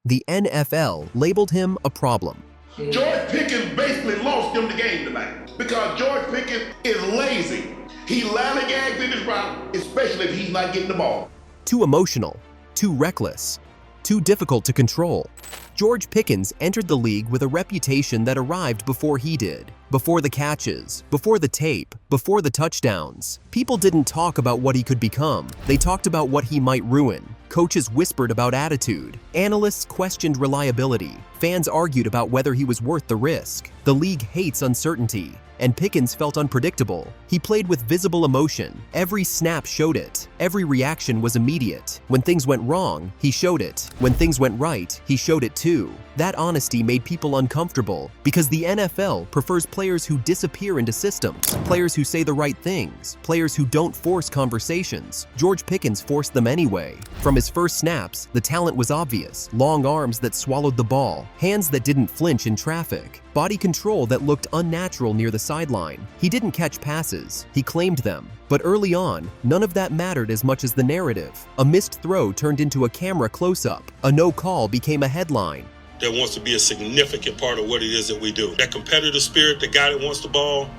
The NFL labeled him a problem. George Pickens basically lost them the game tonight because George Pickens is lazy. He lollygags in his route, especially if he's not getting the ball. Too emotional, too reckless, too difficult to control. George Pickens entered the league with a reputation that arrived before he did. Before the catches, before the tape, before the touchdowns. People didn't talk about what he could become. They talked about what he might ruin. Coaches whispered about attitude. Analysts questioned reliability. Fans argued about whether he was worth the risk. The league hates uncertainty, and Pickens felt unpredictable. He played with visible emotion. Every snap showed it. Every reaction was immediate. When things went wrong, he showed it. When things went right, he showed it too. That honesty made people uncomfortable because the NFL prefers players who disappear into systems, players who say the right things, players who don't force conversations. George Pickens forced them anyway. From his first snaps, the talent was obvious. Long arms that swallowed the ball, hands that didn't flinch in traffic, body control that looked unnatural near the sideline. He didn't catch passes, he claimed them. But early on, none of that mattered as much as the narrative. A missed throw turned into a camera close-up. A no call became a headline. That wants to be a significant part of what it is that we do. That competitive spirit, the guy that wants the ball,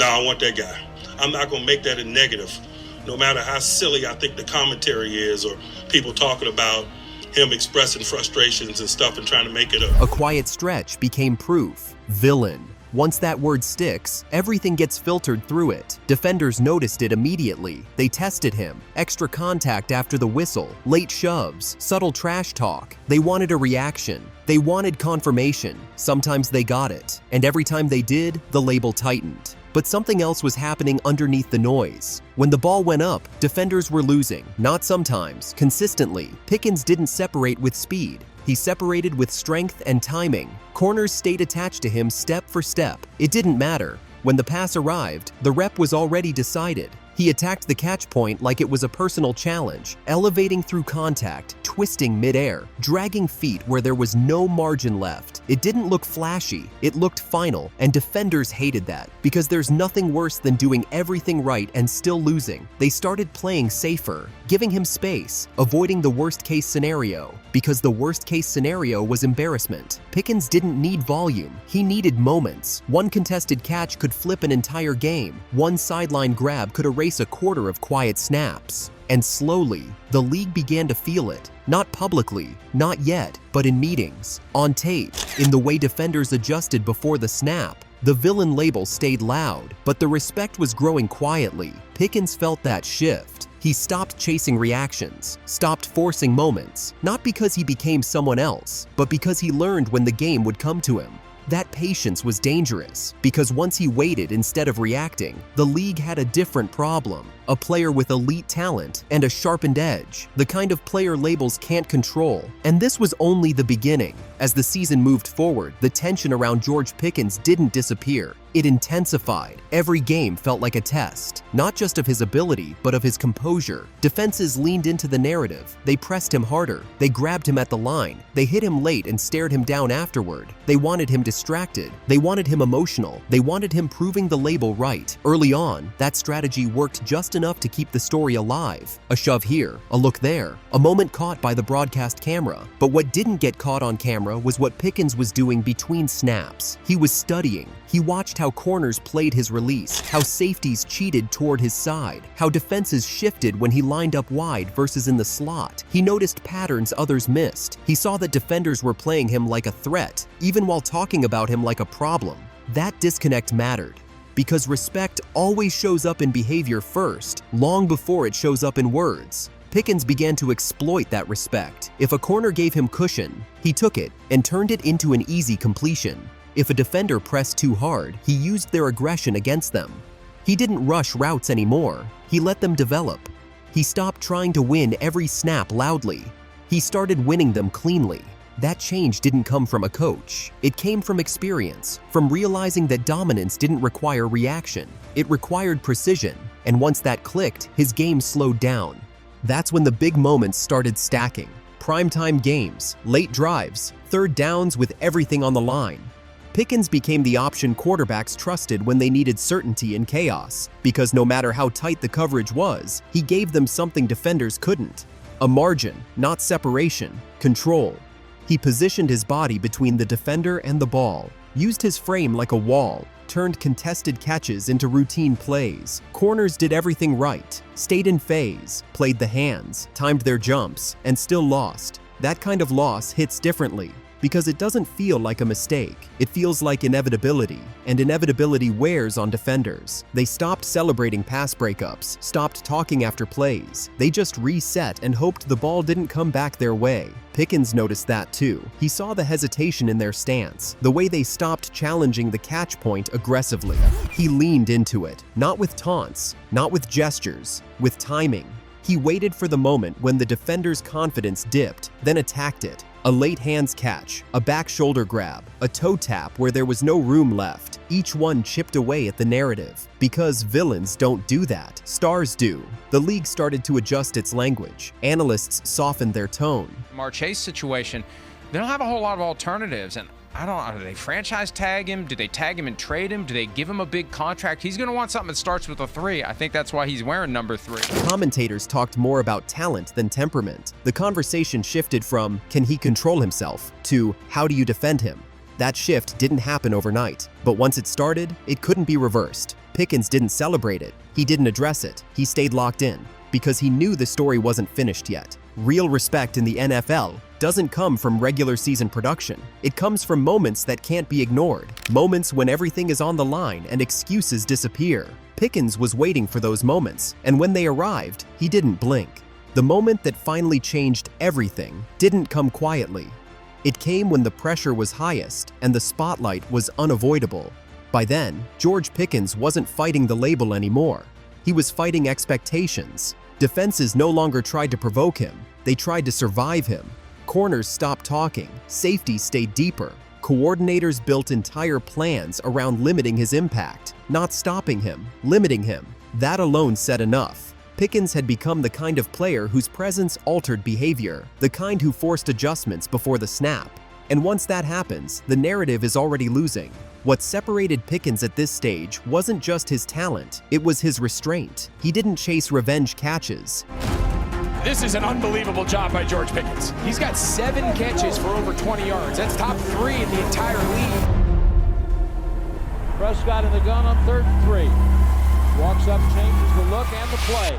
I want that guy. I'm not going to make that a negative, no matter how silly I think the commentary is or people talking about him expressing frustrations and stuff and trying to make it A quiet stretch became proof. Villain. Once that word sticks, everything gets filtered through it. Defenders noticed it immediately. They tested him. Extra contact after the whistle, late shoves, subtle trash talk. They wanted a reaction. They wanted confirmation. Sometimes they got it. And every time they did, the label tightened. But something else was happening underneath the noise. When the ball went up, defenders were losing. Not sometimes, consistently. Pickens didn't separate with speed. He separated with strength and timing. Corners stayed attached to him step for step. It didn't matter. When the pass arrived, the rep was already decided. He attacked the catch point like it was a personal challenge, elevating through contact, twisting midair, dragging feet where there was no margin left. It didn't look flashy, it looked final, and defenders hated that because there's nothing worse than doing everything right and still losing. They started playing safer, giving him space, avoiding the worst-case scenario, because the worst-case scenario was embarrassment. Pickens didn't need volume, he needed moments. One contested catch could flip an entire game. One sideline grab could erase a quarter of quiet snaps. And slowly, the league began to feel it. Not publicly, not yet, but in meetings, on tape, in the way defenders adjusted before the snap. The villain label stayed loud, but the respect was growing quietly. Pickens felt that shift. He stopped chasing reactions, stopped forcing moments, not because he became someone else, but because he learned when the game would come to him. That patience was dangerous, because once he waited instead of reacting, the league had a different problem. A player with elite talent and a sharpened edge, the kind of player labels can't control. And this was only the beginning. As the season moved forward, the tension around George Pickens didn't disappear. It intensified. Every game felt like a test, not just of his ability, but of his composure. Defenses leaned into the narrative. They pressed him harder. They grabbed him at the line. They hit him late and stared him down afterward. They wanted him distracted. They wanted him emotional. They wanted him proving the label right. Early on, that strategy worked just enough to keep the story alive. A shove here, a look there, a moment caught by the broadcast camera. But what didn't get caught on camera was what Pickens was doing between snaps. He was studying. He watched how corners played his release, how safeties cheated toward his side, how defenses shifted when he lined up wide versus in the slot. He noticed patterns others missed. He saw that defenders were playing him like a threat, even while talking about him like a problem. That disconnect mattered, because respect always shows up in behavior first, long before it shows up in words. Pickens began to exploit that respect. If a corner gave him cushion, he took it and turned it into an easy completion. If a defender pressed too hard, he used their aggression against them. He didn't rush routes anymore. He let them develop. He stopped trying to win every snap loudly. He started winning them cleanly. That change didn't come from a coach. It came from experience, from realizing that dominance didn't require reaction. It required precision, and once that clicked, his game slowed down. That's when the big moments started stacking. Primetime games, late drives, third downs with everything on the line. Pickens became the option quarterbacks trusted when they needed certainty in chaos, because no matter how tight the coverage was, he gave them something defenders couldn't. A margin, not separation, control. He positioned his body between the defender and the ball, used his frame like a wall, turned contested catches into routine plays. Corners did everything right, stayed in phase, played the hands, timed their jumps, and still lost. That kind of loss hits differently because it doesn't feel like a mistake. It feels like inevitability, and inevitability wears on defenders. They stopped celebrating pass breakups, stopped talking after plays. They just reset and hoped the ball didn't come back their way. Pickens noticed that too. He saw the hesitation in their stance, the way they stopped challenging the catch point aggressively. He leaned into it, not with taunts, not with gestures, with timing. He waited for the moment when the defender's confidence dipped, then attacked it. A late hands catch, a back shoulder grab, a toe tap where there was no room left. Each one chipped away at the narrative. Because villains don't do that, stars do. The league started to adjust its language. Analysts softened their tone. Our Chase situation, they don't have a whole lot of alternatives, and I don't know, do they franchise tag him? Do they tag him and trade him? Do they give him a big contract? He's going to want something that starts with a 3. I think that's why he's wearing number 3. Commentators talked more about talent than temperament. The conversation shifted from, can he control himself, to, how do you defend him? That shift didn't happen overnight, but once it started, it couldn't be reversed. Pickens didn't celebrate it. He didn't address it. He stayed locked in, because he knew the story wasn't finished yet. Real respect in the NFL doesn't come from regular season production. It comes from moments that can't be ignored, moments when everything is on the line and excuses disappear. Pickens was waiting for those moments, and when they arrived, he didn't blink. The moment that finally changed everything didn't come quietly. It came when the pressure was highest and the spotlight was unavoidable. By then, George Pickens wasn't fighting the label anymore. He was fighting expectations. Defenses no longer tried to provoke him, they tried to survive him. Corners stopped talking, safeties stayed deeper. Coordinators built entire plans around limiting his impact, not stopping him, limiting him. That alone said enough. Pickens had become the kind of player whose presence altered behavior, the kind who forced adjustments before the snap. And once that happens, the narrative is already losing. What separated Pickens at this stage wasn't just his talent, it was his restraint. He didn't chase revenge catches. This is an unbelievable job by George Pickens. He's got 7 catches for over 20 yards. That's top 3 in the entire league. Prescott in the gun on 3rd and 3. Walks up, changes the look and the play.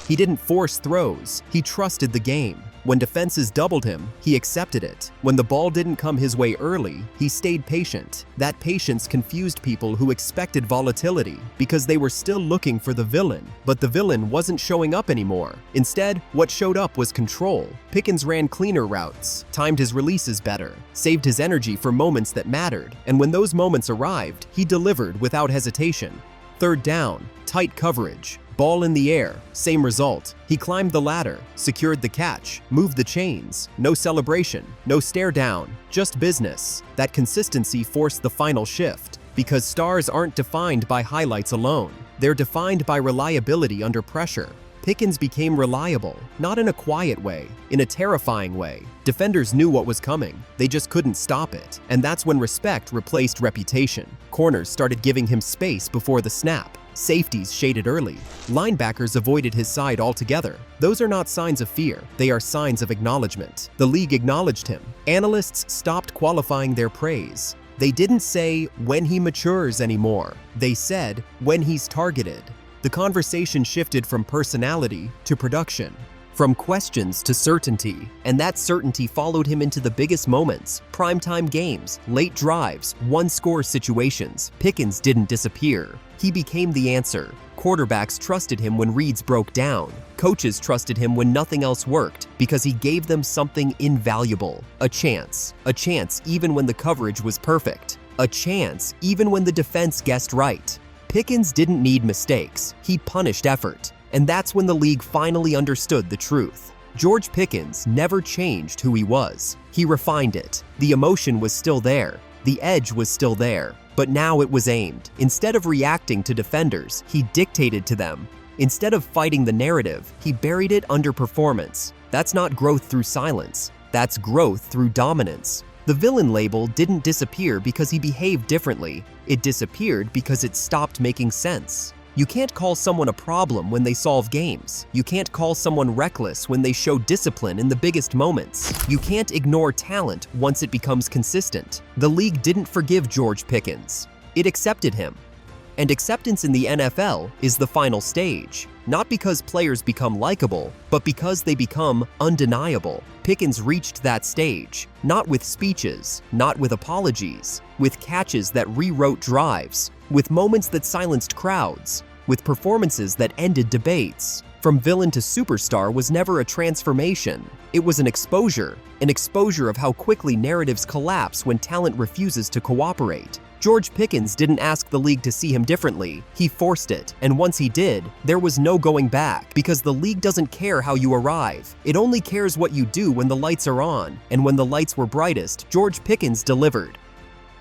He didn't force throws, he trusted the game. When defenses doubled him, he accepted it. When the ball didn't come his way early, he stayed patient. That patience confused people who expected volatility because they were still looking for the villain. But the villain wasn't showing up anymore. Instead, what showed up was control. Pickens ran cleaner routes, timed his releases better, saved his energy for moments that mattered. And when those moments arrived, he delivered without hesitation. 3rd down, tight coverage. Ball in the air, same result. He climbed the ladder, secured the catch, moved the chains. No celebration, no stare down, just business. That consistency forced the final shift, because stars aren't defined by highlights alone. They're defined by reliability under pressure. Pickens became reliable, not in a quiet way, in a terrifying way. Defenders knew what was coming, they just couldn't stop it. And that's when respect replaced reputation. Corners started giving him space before the snap. Safeties shaded early. Linebackers avoided his side altogether. Those are not signs of fear, they are signs of acknowledgement. The league acknowledged him. Analysts stopped qualifying their praise. They didn't say, when he matures anymore. They said, when he's targeted. The conversation shifted from personality to production, from questions to certainty, and that certainty followed him into the biggest moments, primetime games, late drives, one-score situations. Pickens didn't disappear. He became the answer. Quarterbacks trusted him when reads broke down. Coaches trusted him when nothing else worked because he gave them something invaluable, a chance even when the coverage was perfect, a chance even when the defense guessed right. Pickens didn't need mistakes, he punished effort. And that's when the league finally understood the truth. George Pickens never changed who he was. He refined it. The emotion was still there. The edge was still there. But now it was aimed. Instead of reacting to defenders, he dictated to them. Instead of fighting the narrative, he buried it under performance. That's not growth through silence. That's growth through dominance. The villain label didn't disappear because he behaved differently. It disappeared because it stopped making sense. You can't call someone a problem when they solve games. You can't call someone reckless when they show discipline in the biggest moments. You can't ignore talent once it becomes consistent. The league didn't forgive George Pickens. It accepted him. And acceptance in the NFL is the final stage, not because players become likable, but because they become undeniable. Pickens reached that stage, not with speeches, not with apologies, with catches that rewrote drives, with moments that silenced crowds, with performances that ended debates. From villain to superstar was never a transformation. It was an exposure of how quickly narratives collapse when talent refuses to cooperate. George Pickens didn't ask the league to see him differently, he forced it, and once he did, there was no going back, because the league doesn't care how you arrive. It only cares what you do when the lights are on, and when the lights were brightest, George Pickens delivered.